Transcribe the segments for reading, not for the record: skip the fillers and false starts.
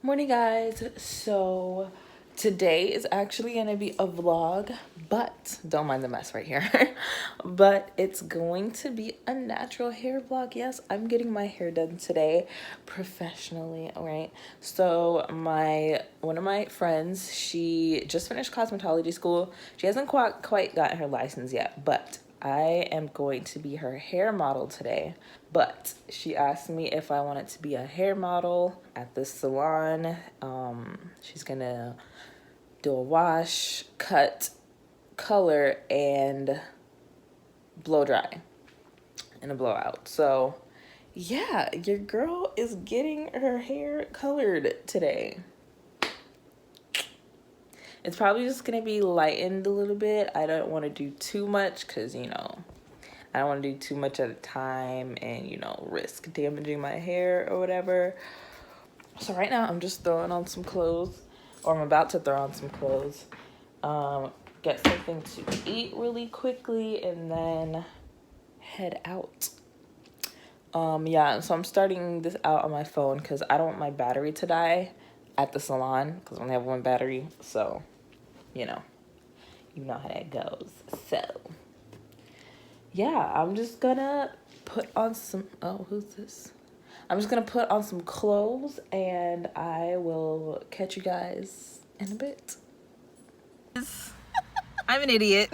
Morning, guys. So today is actually gonna be a vlog, but don't mind the mess right here. But it's going to be a natural hair vlog. Yes, I'm getting my hair done today professionally. All right, so one of my friends, she just finished cosmetology school. She hasn't quite gotten her license yet, but I am going to be her hair model today. But she asked me if I wanted to be a hair model at the salon. She's gonna do a wash, cut, color, and blow dry and a blowout. So yeah, your girl is getting her hair colored today. It's probably just gonna be lightened a little bit. I don't want to do too much because, you know, I don't want to do too much at a time and, you know, risk damaging my hair or whatever. So right now I'm just throwing on some clothes, or I'm about to throw on some clothes. Get something to eat really quickly and then head out. Yeah, so I'm starting this out on my phone because I don't want my battery to die at the salon because I only have one battery. So, you know how that goes. So yeah, I'm just gonna put on some, oh, who's this? I'm just gonna put on some clothes and I will catch you guys in a bit. I'm an idiot.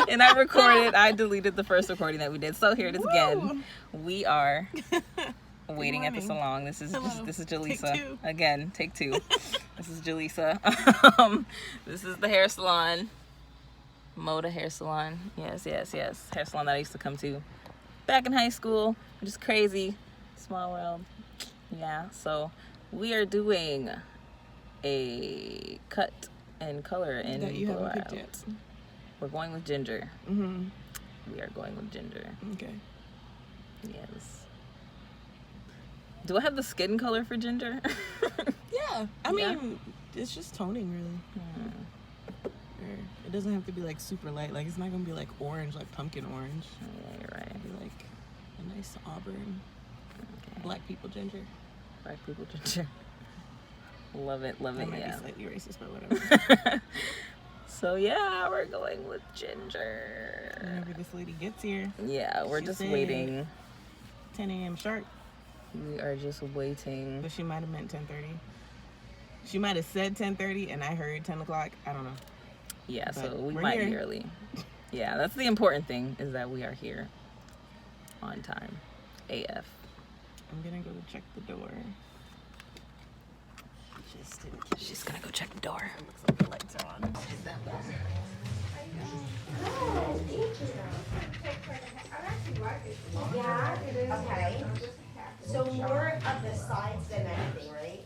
And I deleted the first recording that we did. So here it is again. We are waiting at the salon. This is JAHLESA. Again, take two. This is JAHLESA. This is the hair salon. Moda hair salon. Yes. Hair salon that I used to come to back in high school. Just crazy. Small world. Yeah, so we are doing a cut and color and blowout. We're going with ginger. Mm-hmm. We are going with ginger. Okay. Yes. Do I have the skin color for ginger? Yeah. I mean, it's just toning, really. It doesn't have to be like super light. Like, it's not gonna be like orange, like pumpkin orange. Yeah, you're right. It'll be like a nice auburn. Okay. Black people ginger. Black people ginger. Love it. That might Yeah. be slightly racist, but whatever. So yeah, we're going with ginger. Whenever this lady gets here. Yeah, we're just waiting. 10 a.m. sharp. We are just waiting. But she might have meant 10:30. She might have said 10:30 and I heard 10 o'clock. I don't know. Yeah, but so we might be early. Yeah, that's the important thing, is that we are here on time. AF. I'm gonna go check the door. She's gonna go check the door. It looks like the lights are on. Yeah, it is. Okay. So more of the sides than anything, right?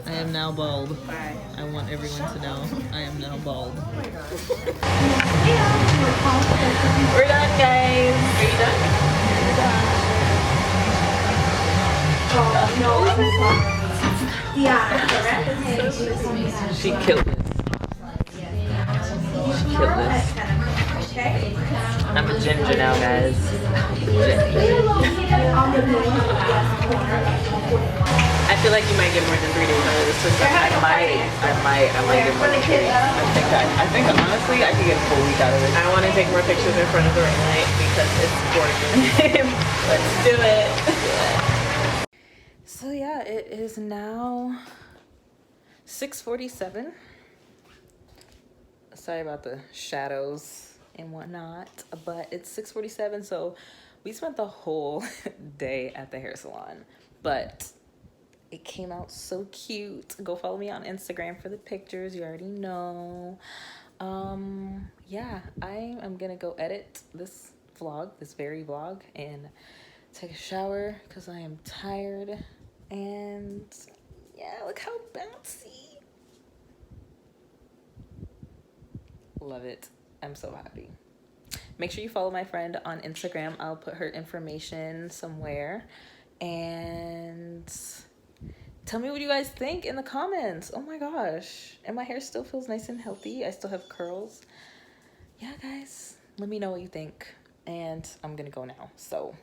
I am now bald. I want everyone to know I am now bald. We're done, guys. Are you done? We're done. She killed this. She killed this. I'm a ginger now, guys. I feel like you might get more than 3 days out of this system. I might get more than 3 days. I think honestly I could get a full week out of it. I want to take more pictures in front of the ring light because it's gorgeous. Let's do it. So yeah, it is now 6:47. Sorry about the shadows and whatnot, but it's 6:47, so we spent the whole day at the hair salon, but it came out so cute. Go follow me on Instagram for the pictures. You already know. Yeah, I am gonna go edit this vlog, this very vlog, and take a shower because I am tired. And yeah, look how bouncy. Love it. I'm so happy. Make sure you follow my friend on Instagram. I'll put her information somewhere. And tell me what you guys think in the comments. Oh my gosh. And my hair still feels nice and healthy. I still have curls. Yeah, guys. Let me know what you think. And I'm gonna go now. So